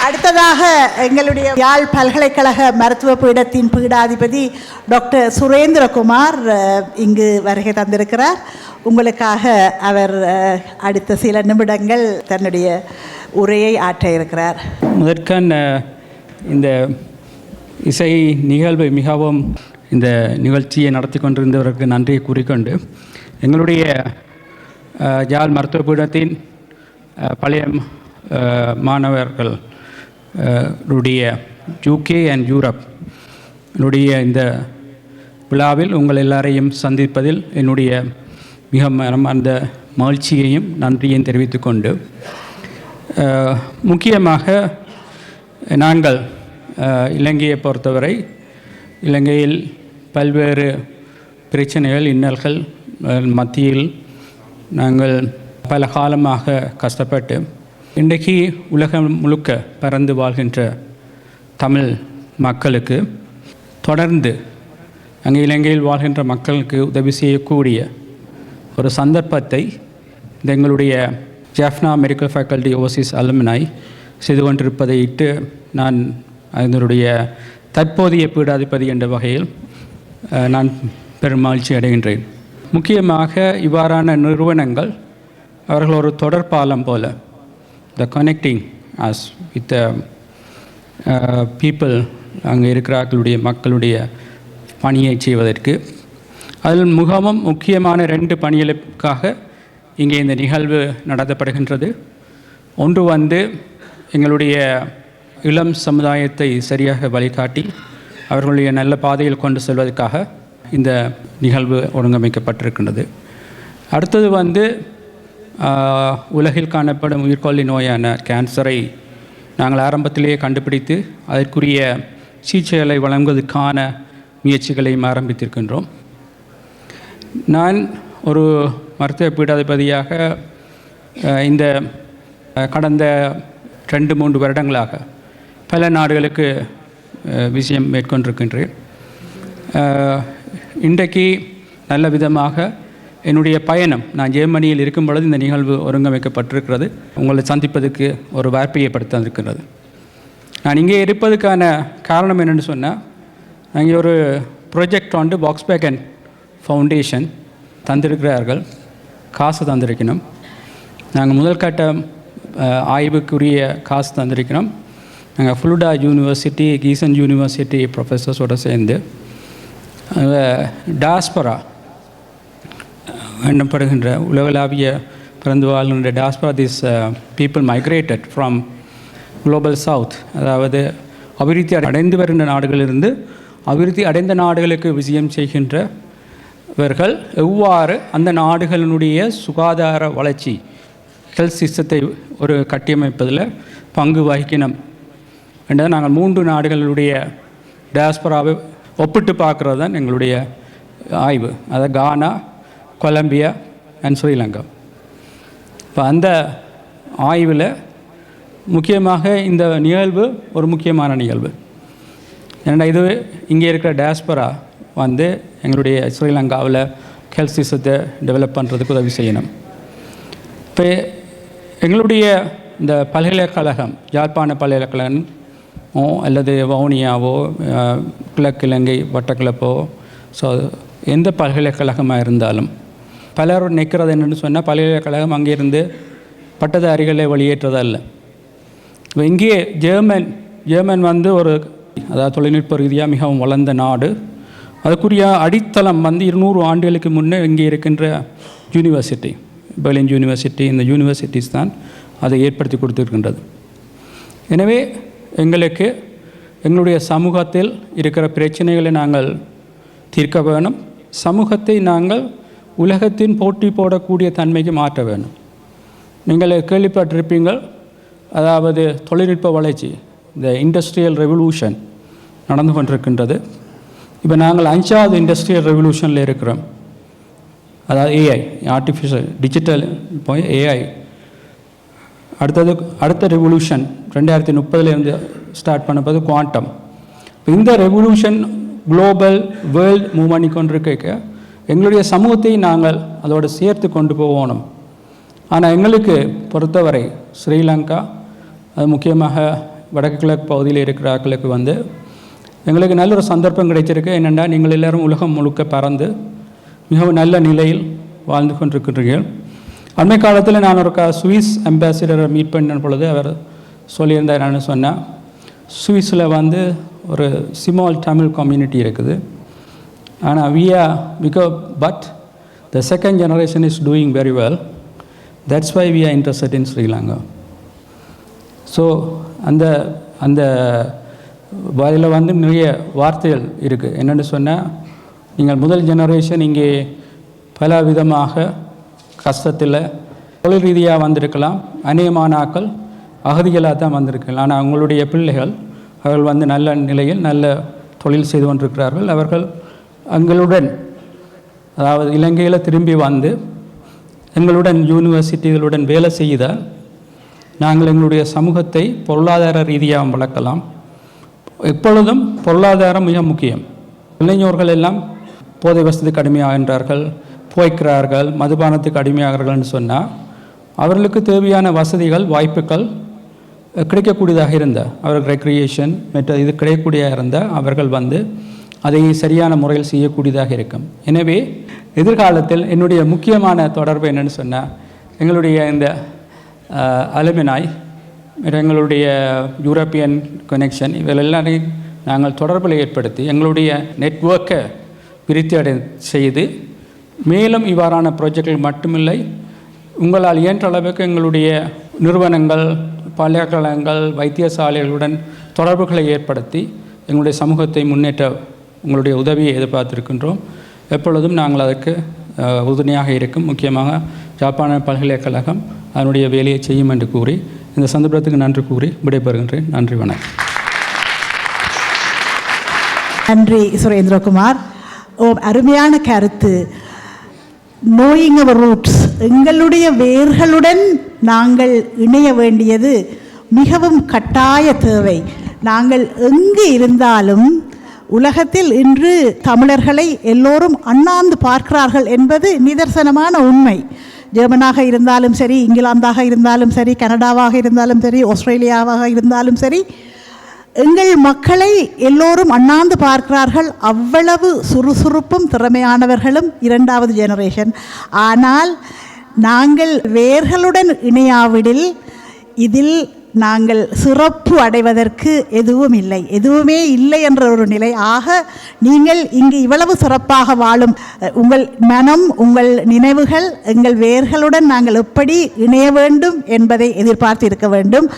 அடுத்ததாக எங்களுடைய யாழ் பல்கலைக்கழக மருத்துவ பீடத்தின் பீடாதிபதி டாக்டர் சுரேந்திரகுமார் இங்கு வருகை தந்திருக்கிறார். உங்களுக்காக அவர் அடுத்த சில நிமிடங்கள் தன்னுடைய உரையை ஆற்ற இருக்கிறார். முதற்கண் இந்த இசை நிகழ்வு மிகவும் இந்த நிகழ்ச்சியை நடத்தி கொண்டிருந்தவருக்கு நன்றியை கூறிக்கொண்டு, எங்களுடைய யாழ் மருத்துவ பீடத்தின் பழைய மாணவர்கள் UK அண்ட் யூரோப் இந்த விழாவில் உங்கள் எல்லாரையும் சந்திப்பதில் என்னுடைய மிக அந்த மகிழ்ச்சியையும் நன்றியையும் தெரிவித்துக்கொண்டு, முக்கியமாக நாங்கள் இலங்கையை பொறுத்தவரை இலங்கையில் பல்வேறு பிரச்சனைகள் இன்னல்கள் மத்தியில் நாங்கள் பல காலமாக கஷ்டப்பட்டு இன்றைக்கு உலகம் முழுக்க பறந்து வாழ்கின்ற தமிழ் மக்களுக்கு தொடர்ந்து அங்கே இலங்கையில் வாழ்கின்ற மக்களுக்கு உதவி செய்யக்கூடிய ஒரு சந்தர்ப்பத்தை இந்த எங்களுடைய Jaffna medical faculty Overseas alumni செய்து கொண்டிருப்பதை இட்டு நான் அதனுடைய தற்போதைய பீடாதிபதி என்ற வகையில் நான் பெருமகிழ்ச்சி அடைகின்றேன். முக்கியமாக இவ்வாறான நிறுவனங்கள் அவர்கள் ஒரு தொடர்பாலம் போல the connecting us with the people அங்கே இருக்கிறார்களுடைய மக்களுடைய பணியை செய்வதற்கு, அதில் மிகவும் முக்கியமான 2 பணிகளுக்காக இங்கே இந்த நிகழ்வு நடத்தப்படுகின்றது. ஒன்று எங்களுடைய இளம் சமுதாயத்தை சரியாக வழிகாட்டி அவர்களுடைய நல்ல பாதையில் கொண்டு செல்வதற்காக இந்த நிகழ்வு ஒழுங்கமைக்கப்பட்டிருக்கின்றது. அடுத்தது உலகில் காணப்படும் உயிர்கொல்லி நோயான கேன்சரை நாங்கள் ஆரம்பத்திலேயே கண்டுபிடித்து அதற்குரிய சிகிச்சைகளை வழங்குவதற்கான முயற்சிகளையும் ஆரம்பித்திருக்கின்றோம். நான் ஒரு மருத்துவ பீடாதிபதியாக இந்த கடந்த 2-3 வருடங்களாக பல நாடுகளுக்கு விஷயம் மேற்கொண்டிருக்கின்றேன். இன்றைக்கு நல்ல விதமாக என்னுடைய பயணம், நான் ஜெர்மனியில் இருக்கும் பொழுது இந்த நிகழ்வு ஒருங்கமைக்கப்பட்டிருக்கிறது. உங்களை சந்திப்பதற்கு ஒரு வாய்ப்பை ஏற்படுத்தியிருக்கிறது. நான் இங்கே இருப்பதுக்கான காரணம் என்னென்னு சொன்னால், நாங்கள் ஒரு ப்ராஜெக்ட் பாக்ஸ்பேகன் ஃபவுண்டேஷன் தந்திருக்கிறார்கள், காசு தந்திருக்கணும். நாங்கள் முதல் கட்ட ஆய்வுக்குரிய காசு தந்திருக்கிறோம். நாங்கள் ஃபுல்டா யூனிவர்சிட்டி, கீசன் யூனிவர்சிட்டி ப்ரொஃபஸர்ஸோடு சேர்ந்து டாஸ்பரா எண்ணப்படுகின்ற உலகளாவிய பிறந்து வாழ்கின்ற diaspora, this people migrated from global south, அதாவது அபிவிருத்தி அடைந்து வருகின்ற நாடுகளிலிருந்து அபிவிருத்தி அடைந்த நாடுகளுக்கு விஜயம் செய்கின்றவர்கள் எவ்வாறு அந்த நாடுகளினுடைய சுகாதார வளர்ச்சி, ஹெல்த் சிஸ்டத்தை ஒரு கட்டியமைப்பதில் பங்கு வகிக்கணும் என்றதை நாங்கள் 3 நாடுகளுடைய டாஸ்பராவை ஒப்பிட்டு பார்க்குறது தான் எங்களுடைய ஆய்வு. அதை கானா, கொலம்பியா அண்ட் ஸ்ரீலங்கா. இப்போ அந்த ஆய்வில் முக்கியமாக இந்த நிகழ்வு ஒரு முக்கியமான நிகழ்வு. ஏன்னா இது இங்கே இருக்கிற டாஸ்பரா எங்களுடைய ஸ்ரீலங்காவில் ஹெல்த் சிஸ்டத்தை டெவலப் பண்ணுறதுக்கு உதவி செய்யணும். இப்போ எங்களுடைய இந்த பல்கலைக்கழகம், யாழ்ப்பாண பல்கலைக்கழகம் அல்லது வவுனியாவோ கிழக்கிழங்கை வட்டக்கிழப்போ, ஸோ எந்த பல்கலைக்கழகமாக இருந்தாலும் பலர் நிற்கிறது என்னென்னு சொன்னால், பல்கலைக்கழகம் அங்கேருந்து பட்டதாரிகளை வெளியேற்றதல்ல. இப்போ இங்கே ஜெர்மன் ஒரு அதாவது தொழில்நுட்ப ரீதியாக மிகவும் வளர்ந்த நாடு. அதுக்குரிய அடித்தளம் 200 ஆண்டுகளுக்கு முன்னே இங்கே இருக்கின்ற யூனிவர்சிட்டி, பெர்லின் யூனிவர்சிட்டி, இந்த யூனிவர்சிட்டிஸ் தான் அதை ஏற்படுத்தி கொடுத்துருக்கின்றது. எனவே எங்களுக்கு எங்களுடைய சமூகத்தில் இருக்கிற பிரச்சனைகளை நாங்கள் தீர்க்க வேணும். சமூகத்தை நாங்கள் உலகத்தின் போட்டி போடக்கூடிய தன்மைக்கு மாற்ற வேணும். நீங்கள் கேள்விப்பட்டிருப்பீங்கள், அதாவது தொழில்நுட்ப வளர்ச்சி, இந்த இண்டஸ்ட்ரியல் ரெவல்யூஷன் நடந்து கொண்டிருக்கின்றது. இப்போ நாங்கள் 5வது இண்டஸ்ட்ரியல் ரெவல்யூஷனில் இருக்கிறோம். அதாவது ஏஐ, ஆர்டிஃபிஷியல் டிஜிட்டல், இப்போ ஏஐ. அடுத்த ரெவல்யூஷன் 2030 ஸ்டார்ட் பண்ணப்போது குவாண்டம். இந்த ரெவல்யூஷன் குளோபல் வேர்ல்டு மூவ் பண்ணி கொண்டிருக்க எங்களுடைய சமூகத்தை நாங்கள் அதோடு சேர்த்து கொண்டு போகணும். ஆனால் எங்களுக்கு பொறுத்தவரை ஸ்ரீலங்கா, அது முக்கியமாக வடக்கு கிழக்கு பகுதியில் இருக்கிற ஆட்களுக்கு வந்து எங்களுக்கு நல்ல ஒரு சந்தர்ப்பம் கிடைச்சிருக்கு. என்னென்னா, நீங்கள் எல்லோரும் உலகம் முழுக்க பறந்து மிகவும் நல்ல நிலையில் வாழ்ந்து கொண்டிருக்கிறீர்கள். அண்மை காலத்தில் நான் ஒரு சுவிஸ் அம்பாசிடரை மீட் பண்ண பொழுது அவர் சொல்லியிருந்தார். என்னென்னு சொன்னால், சுவிஸில் வந்து ஒரு ஸ்மால் தமிழ் கம்யூனிட்டி இருக்குது. ஆனால் but the second generation is doing very well. That's why we are interested in Sri Lanka. So அந்த அந்த அதில் வந்து நிறைய வார்த்தைகள் இருக்குது. என்னென்னு சொன்னால், நீங்கள் முதல் ஜெனரேஷன் இங்கே பல விதமாக கஷ்டத்தில் தொழில் ரீதியாக வந்திருக்கலாம். அநேகமான ஆக்கள் அகதிகளாக தான் வந்திருக்கலாம். ஆனால் அவங்களுடைய பிள்ளைகள் அவர்கள் வந்து நல்ல நிலையில் நல்ல தொழில் செய்து கொண்டிருக்கிறார்கள். அவர்கள் எங்களுடன், அதாவது இலங்கையில் திரும்பி வந்து எங்களுடன் யூனிவர்சிட்டிகளுடன் வேலை செய்தால் நாங்கள் எங்களுடைய சமூகத்தை பொருளாதார ரீதியாக வளர்க்கலாம். எப்பொழுதும் பொருளாதாரம் மிக முக்கியம். இளைஞர்கள் எல்லாம் போதை வசதிக்கு அடிமையாகின்றார்கள், போய்க்கிறார்கள், மதுபானத்துக்கு அடிமையாகிறார்கள்னு சொன்னால் அவர்களுக்கு தேவையான வசதிகள் வாய்ப்புகள் கிடைக்கக்கூடியதாக இருந்தால், அவர்கள் ரெக்ரியேஷன் இது கிடைக்கக்கூடியதாக இருந்தால் அவர்கள் வந்து அதை சரியான முறையில் செய்யக்கூடியதாக இருக்கும். எனவே எதிர்காலத்தில் என்னுடைய முக்கியமான தொடர்பு என்னென்னு சொன்னால், எங்களுடைய இந்த அலுமினாய், எங்களுடைய யூரோப்பியன் கனெக்ஷன், இவர்கள் எல்லாரையும் நாங்கள் தொடர்பில் ஏற்படுத்தி எங்களுடைய நெட்வொர்க்கை விருத்தி செய்து மேலும் இவ்வாறான ப்ராஜெக்டுகள் மட்டுமில்லை, உங்களால் இயன்ற அளவுக்கு எங்களுடைய நிறுவனங்கள், பல்கலைக்கழகங்கள், வைத்தியசாலைகளுடன் தொடர்புகளை ஏற்படுத்தி எங்களுடைய சமூகத்தை முன்னேற்ற உங்களுடைய உதவியை எதிர்பார்த்திருக்கின்றோம். எப்பொழுதும் நாங்கள் அதற்கு உறுதுணையாக இருக்கும். முக்கியமாக ஜப்பான் பல்கலைக்கழகம் அதனுடைய வேலையை செய்யும் என்று கூறி இந்த சந்தர்ப்பத்துக்கு நன்றி கூறி விடைபெறுகின்றேன். நன்றி, வணக்கம். நன்றி சுரேந்திரகுமார். அருமையான கருத்து. நோயிங் அவர் ரூட்ஸ், எங்களுடைய வேர்களுடன் நாங்கள் இணைய வேண்டியது மிகவும் கட்டாய தேவை. நாங்கள் எங்கு இருந்தாலும் உலகத்தில் இன்று தமிழர்களை எல்லோரும் அண்ணாந்து பார்க்கிறார்கள் என்பது நிதர்சனமான உண்மை. ஜெர்மனாக இருந்தாலும் சரி, இங்கிலாந்தாக இருந்தாலும் சரி, கனடாவாக இருந்தாலும் சரி, ஆஸ்திரேலியாவாக இருந்தாலும் சரி, எங்கள் மக்களை எல்லோரும் அண்ணாந்து பார்க்கிறார்கள். அவ்வளவு சுறுசுறுப்பும் திறமையானவர்களும் இரண்டாவது ஜெனரேஷன். ஆனால் நாங்கள் வேர்களுடன் இணையாவிடில் இதில் நாங்கள் சிறப்பு அடைவதற்கு எதுவுமே இல்லை என்ற ஒரு நிலை. ஆக நீங்கள் இங்கு இவ்வளவு சிறப்பாக வாழும் உங்கள் மனம், உங்கள் நினைவுகள் எங்கள் வேர்களுடன் நாங்கள் எப்படி இணைய வேண்டும் என்பதை எதிர்பார்த்து இருக்க வேண்டும்.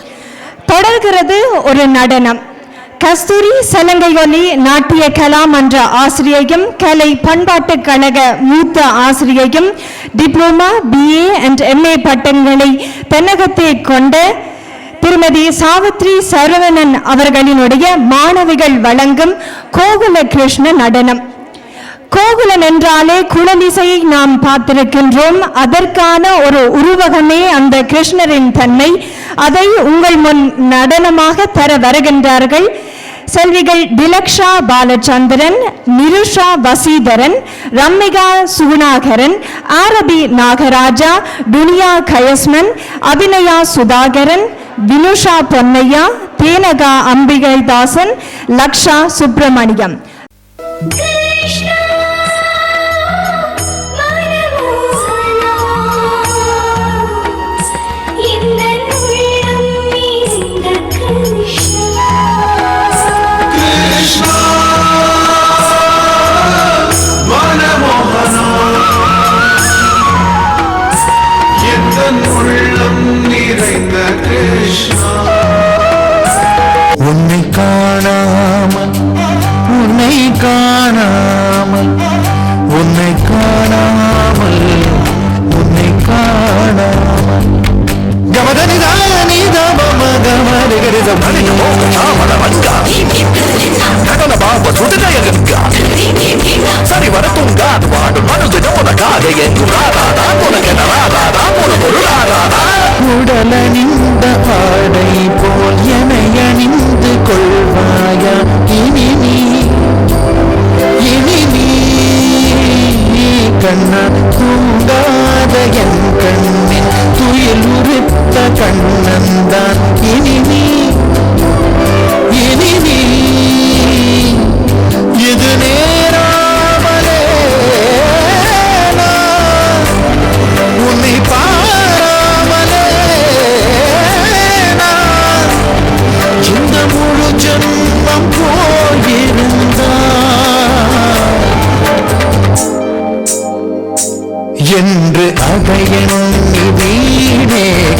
தொடர்கிறது ஒரு நடனம். கஸ்தூரி சலங்கையொலி நாட்டிய கலா மன்ற ஆசிரியையும் கலை பண்பாட்டு கழக மூத்த ஆசிரியையும் டிப்ளோமா, BA and MA பட்டங்களை தென்னகத்தை கொண்ட திருமதி சாவித்ரி சரவணன் அவர்களினுடைய மாணவிகள் வழங்கும் கோகுல கிருஷ்ண நடனம். கோகுலன் என்றாலே குழலிசையை நாம் பார்த்திருக்கின்றோம். அதற்கான ஒரு உருவகமே அந்த கிருஷ்ணரின் தன்மை. அதை உங்கள் முன் நடனமாக தர வருகின்றார்கள் செல்விகள் டிலக்ஷா பாலச்சந்திரன், நிருஷா வசீதரன், ரம்மிகா சுகுணாகரன், ஆரபி நாகராஜா, துனியா கயஸ்மன், அபிநயா சுதாகரன், வினுஷா பொன்னையா, தேனகா அம்பிகைதாசன், லக்ஷா சுப்பிரமணியம். உன்னை காணாமல் உன்னை காணாமல் உன்னை காணாமல் உன்னை காணாமல் கமதனிதானி தமமகமரிகரிதம் அனிகமோக சாமணவன்கா ககன பாவ சுடஜயகன்கா சரி வரத்துங்காது வாடு மனது நோதகாக எங்கும் ராதாதா புனகன ராதாதா புனகொரு ராதாதா உடலணிந்த ஆடை போல் என்னை அணிந்து கொள்வாயா இனி நீ கண்ணா தூங்காத என் கண்ணின் துயில் உறுத்த கண்ணந்தான் இனி நீ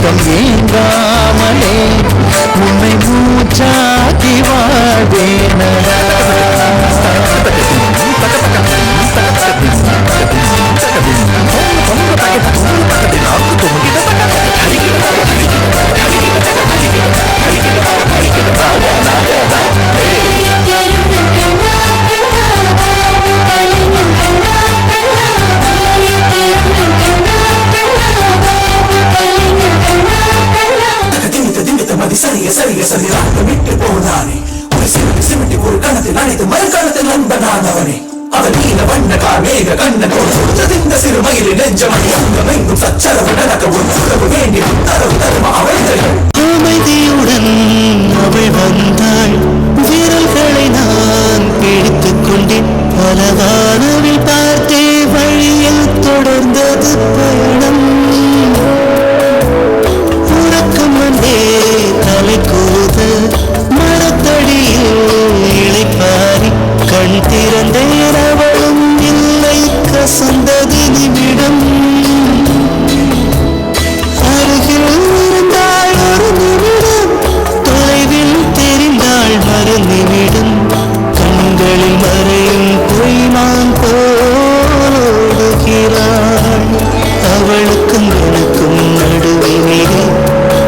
நித்தம் ஏங்காமலே உன்னை மூச்சாக்கி வாழ்வேனடா. சரிய சரிய சரியாக விட்டு போனானே ஒரு சிறு சிமிட்டி ஒரு கணத்தில் அனைத்து மறுகணத்தில் நண்பனான் அவனே. அவன் நீல வண்ண கார்மேக கண்ணன் கொடுத்தது இந்த சிறு மயிலின் நெஞ்சமணி அங்கமெங்கும் சச்சரவு நடக்க ஒரு உறவு வேண்டி தரவு தருமா அவள்கள். அமைதியுடன் அவள் வந்தாள், விரல்களை நான் பிடித்துக் கொண்டேன். பலவானவில் பார்த்தே வழியில் தொடர்ந்தது பயணம். உறக்கம் வந்தே தலை கூத மரத்தடியில் இளைப்பாரி கண் திறந்தேன். அவளும் இல்லை கசந்தது நிமிடம். அருகில் இருந்தாள் ஒரு நிமிடம், தொலைவில் தெரிந்தாள் மறு நிமிடம். கண்களில் மறையும் பொய்மான் போடுகிறாள். அவளுக்கும் எனக்கும் நடுவினிலே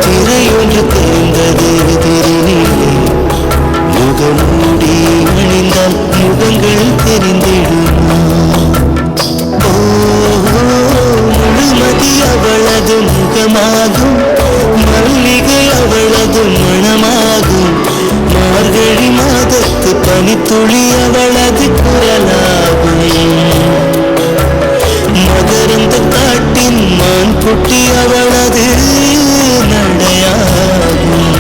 திரையொன்று தெரிந்தது எதிரினிலே. முகமூடி அணிந்தால் முகங்கள் தெரிந்திடுமா? முழுமதி அவளது முகமாகும், மல்லிகை அவளது மணமாகும். மார்கழி மாதத்து பனித்துளி அவளது குரலாகும். மகரந்த காட்டின் மான் குட்டி அவளது நடையாகும்.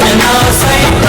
And I say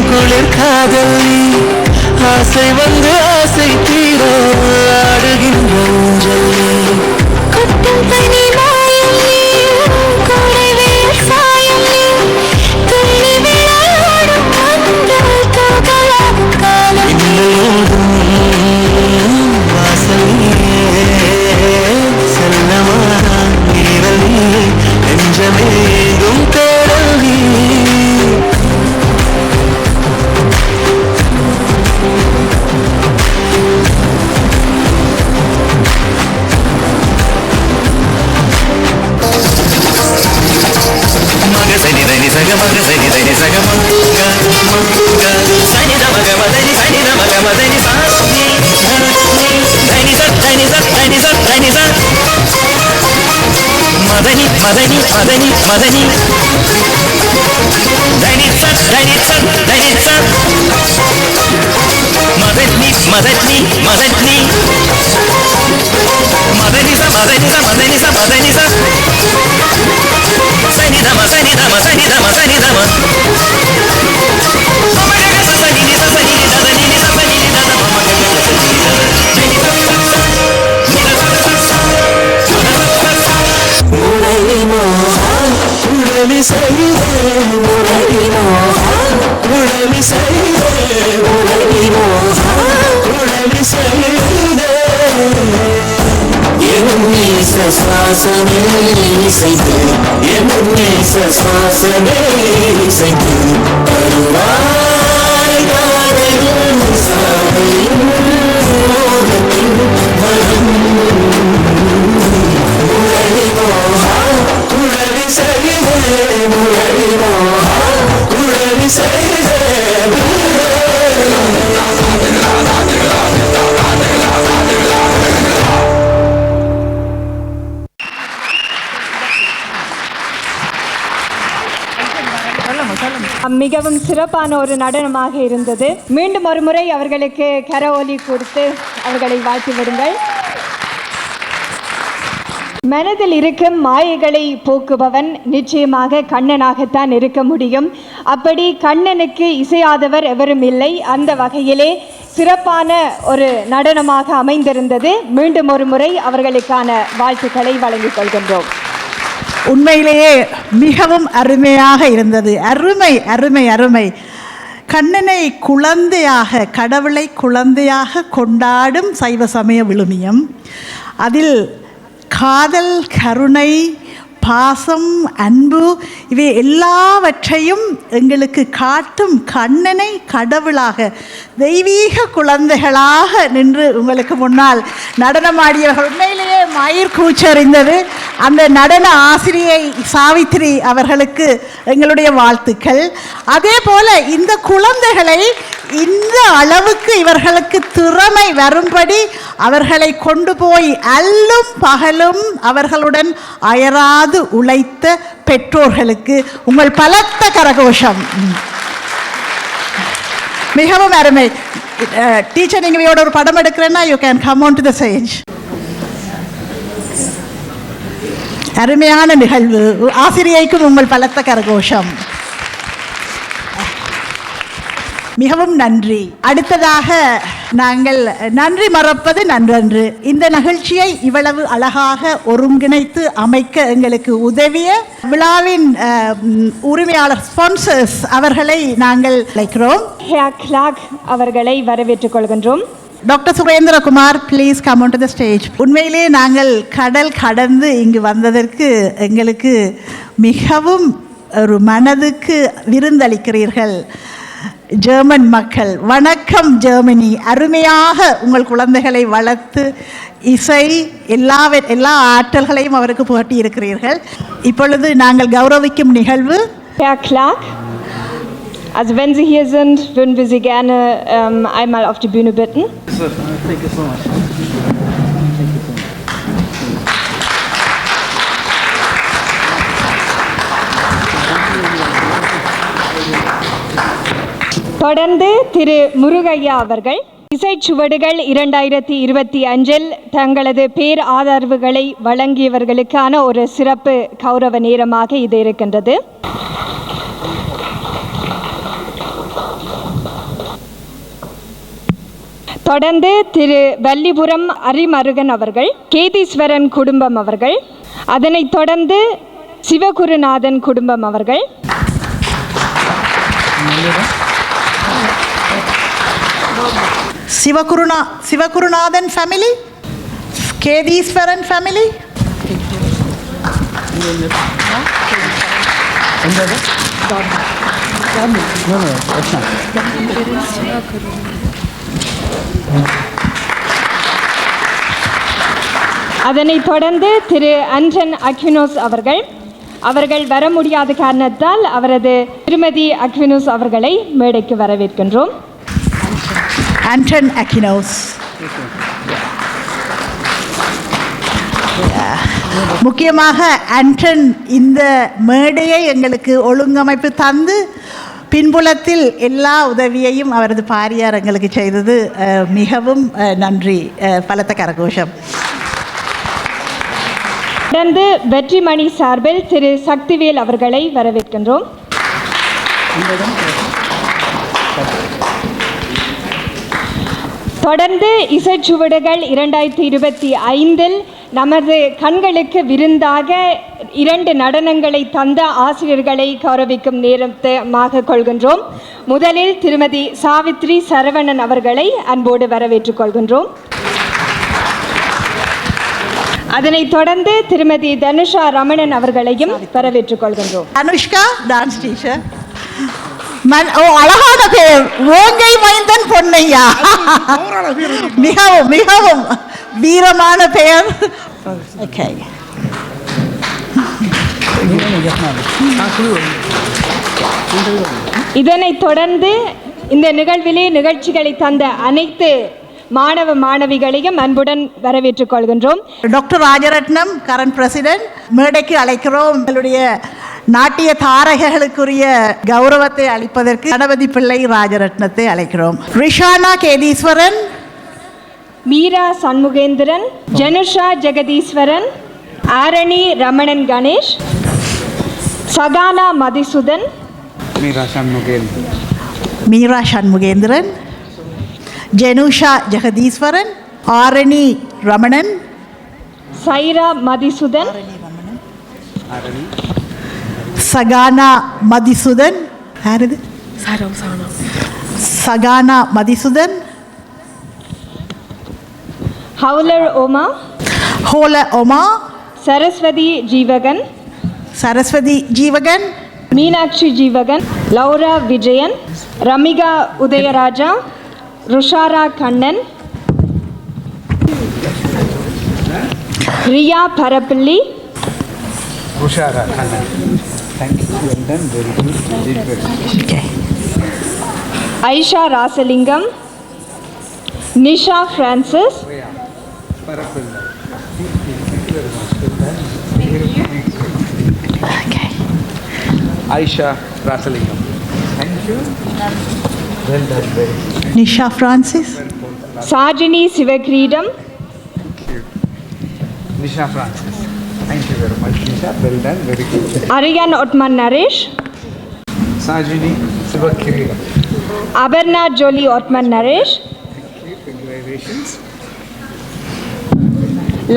குளிர் காதல் நீ ஆசை வந்து ஆசை தீர ஆடுகின்ற ஊஞ்சல் நீ கொட்டும் பனி மாயம் நீ கூடவே சாயம் நீ துள்ளி விளையாடும் அந்த தூகலாகும் காலம் இன்னோடும் வாசலியே செல்லமா நீரல் நீ நெஞ்சமேகும் தேடல் நீ மதனி மதனி மதனி மதனி தைனிசத் தைனிசத் தைனிசத் மதனி மதனி மதனி மதனிச மதனிச மதனிச மதனிச சனிதம சனிதம சனிதம சனிதம சுவாசமே இசைத்து சுவாசமே இசைத்து தருவாய் காதலின் சாவையின் மோகத்தின் மனம் முரளி மோகா குழலி சரிதே முரளி மோகா குழலி சரிதே மிகவும் சிறப்பான ஒரு நடனமாக இருந்தது. மீண்டும் ஒரு முறை அவர்களுக்கு கரவொலி கொடுத்து அவர்களை வாழ்த்தி விடுங்கள். மனதில் இருக்கும் மாயைகளை போக்குபவன் நிச்சயமாக கண்ணனாகத்தான் இருக்க முடியும். அப்படி கண்ணனுக்கு இசையாதவர் எவரும் இல்லை. அந்த வகையிலே சிறப்பான ஒரு நடனமாக அமைந்திருந்தது. மீண்டும் ஒரு முறை அவர்களுக்கான வாழ்த்துக்களை வழங்கிக் கொள்கின்றோம். உண்மையிலேயே மிகவும் அருமையாக இருந்தது. அருமை அருமை அருமை. கண்ணனை குழந்தையாக, கடவுளை குழந்தையாக கொண்டாடும் சைவ சமய விழுமியம். அதில் காதல், கருணை, பாசம், அன்பு இவை எல்லாவற்றையும் எங்களுக்கு காட்டும் கண்ணனை கடவுளாக, தெய்வீக குழந்தைகளாக நின்று உங்களுக்கு முன்னால் நடனமாடியவர்கள் உண்மையிலேயே மயிர் கூச்சறிந்தது. அந்த நடன ஆசிரியை சாவித்திரி அவர்களுக்கு எங்களுடைய வாழ்த்துக்கள். அதே போல இந்த குழந்தைகளை இந்த அளவுக்கு இவர்களுக்கு திறமை வரும்படி அவர்களை கொண்டு போய் அல்லும் பகலும் அவர்களுடன் அயராது உழைத்த பெற்றோர்களுக்கு உங்கள் பலத்த கரகோஷம். மிகவும் அருமை. டீச்சர், நீங்க ஒரு படம் எடுக்கிறேன்னா you can come on to the stage. அருமையான நிகழ்வு. ஆசிரியைக்கும் உங்கள் பலத்த கரகோஷம். மிகவும் நன்றி. அடுத்ததாக நாங்கள் நன்றி மறப்பது நன்றன்று. இந்த நிகழ்ச்சியை இவ்வளவு அழகாக ஒருங்கிணைத்து அமைக்க எங்களுக்கு உதவிய விழாவின் உரிமையாளர் ஸ்பான்சர்ஸ் அவர்களை நாங்கள் அழைக்கிறோம். ஹேர் கிளாக் அவர்களை வரவேற்றுக் கொள்கின்றோம். Doctor Surendrakumar, please come on to the stage. உண்மையிலே நாங்கள் கடல் கடந்து இங்கு வந்ததற்கு எங்களுக்கு மிகவும் ஒரு மனதுக்கு விருந்தளிக்கிறீர்கள். ஜெர்மன் மக்கள், வணக்கம் ஜெர்மனி. அருமையாக உங்கள் குழந்தைகளை வளர்த்து இசை எல்லா ஆற்றல்களையும் அவருக்கு புகட்டி இருக்கிறீர்கள். இப்பொழுது நாங்கள் கௌரவிக்கும் நிகழ்வு Herr Clark. Also wenn Sie hier sind, würden wir Sie gerne einmal auf die Bühne bitten. Thank you so much. தொடர்ந்து திரு முருகையா அவர்கள் இசைச்சுவடுகள் 2025 தங்களது பேர் ஆதரவுகளை வழங்கியவர்களுக்கான ஒரு சிறப்பு கௌரவ நேரமாக இது இருக்கின்றது. தொடர்ந்து திரு வல்லிபுரம் அரிமருகன் அவர்கள், கேதீஸ்வரன் குடும்பம் அவர்கள், அதனைத் தொடர்ந்து சிவகுருநாதன் குடும்பம் அவர்கள், சிவகுருநாதன் ஃபேமிலி, கேதீஸ்வரன் ஃபேமிலி, அதனைத் தொடர்ந்து திரு அன்டன் அக்வினோஸ் அவர்கள் வர முடியாத காரணத்தால் அவரது திருமதி அக்வினோஸ் அவர்களை மேடைக்கு வரவேற்கின்றோம். ஆண்டன் அக்வினோஸ். முக்கியமாக ஆண்டன் இந்த மேடையை எங்களுக்கு ஒழுங்கமைப்பு தந்து பின்புலத்தில் எல்லா உதவியையும் அவரது பாரியார் எங்களுக்கு செய்தது மிகவும் நன்றி. பலத்த கரகோஷம். தொடர்ந்து வெற்றிமணி சார்பில் திரு சக்திவேல் அவர்களை வரவேற்கின்றோம். தொடர்ந்து இசைச்சுவடுகள் 2025 நமது கண்களுக்கு விருந்தாக 2 நடனங்களை தந்த ஆசிரியர்களை கௌரவிக்கும் நேரமாக கொள்கின்றோம். முதலில் திருமதி சாவித்ரி சரவணன் அவர்களை அன்போடு வரவேற்றுக் கொள்கின்றோம். அதனைத் தொடர்ந்து திருமதி தனுஷா ரமணன் அவர்களையும் வரவேற்றுக் கொள்கின்றோம். Anushka dance teacher. அழகான பேர், ஓங்கை மைந்தன் பொன்னையா. மிகவும் மிகவும் வீரமான பெயர். ஓகே. இதனைத் தொடர்ந்து இந்த நிகழ்விலே நிகழ்ச்சிகளை தந்த அனைத்து மாணவ மாணவிகளையும் அன்புடன் வரவேற்றுக் கொள்கின்றோம். டாக்டர் ராஜரட்னம் கரண்ட் பிரசிடென்ட் மேடைக்கு அழைக்கிறோம். எங்களுடைய நாட்டிய தாரகர்களுக்குரிய கௌரவத்தை அளிப்பதற்கு கணபதி பிள்ளை ராஜரட்னத்தை அழைக்கிறோம். ரிஷானா கேதீஸ்வரன், மீரா சண்முகேந்திரன், ஜனுஷா ஜெகதீஸ்வரன், ஆரணி ரமணன் கணேஷ், சகானா மதிசுதன், மீரா சண்முகேந்திரன், ஜெனுஷா ஜெகதீஸ்வரன், ஆரணி ரமணன், சைரா மதிசுதன், சகானா மதிசுதன், யாரது? சகானா மதிசுதன், ஹவுலர் ஓமா, ஹோல ஒமா, Saraswathi Jeevagan, Saraswathi Jeevagan, Meenakshi Jeevagan, Laura Vijayan, Ramika Udayaraja, Rushara Kannan, Riya Parappilly, Aisha Rasalingam, Nisha Francis, Aisha Rasalingam. Thank you. Well done, very good. Nisha Francis, Sajini Sivakiridam, Nisha Francis. Thank you very much, Nisha. Well done, very good. Ariyan ஒட்மன் நரேஷ், Sajini Sivakiridam. அபர்ணா ஜோலி ஒட்மன் Naresh, Congratulations.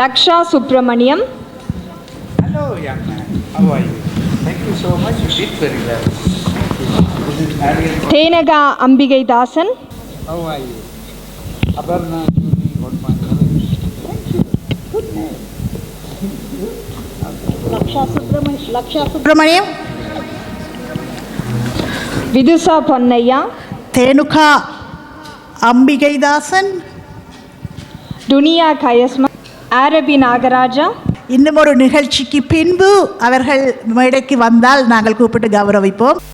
Laksha Subramaniam, Hello, young man. How are you? Thank you so much. You did very well. This is Ariel. Thenaka Ambikai Dasan, How are you? Aparna Julie Hotman. Thank you. Good name. Subramaniam, Vithusa Ponnaiah, Thenuka Ambikaidasan, டுனியா கயஸ்மா, ஆரபி நாகராஜா, இன்னும் ஒரு நிகழ்ச்சிக்கு பின்பு அவர்கள் மேடைக்கு வந்தால் நாங்கள் கூப்பிட்டு கௌரவிப்போம்.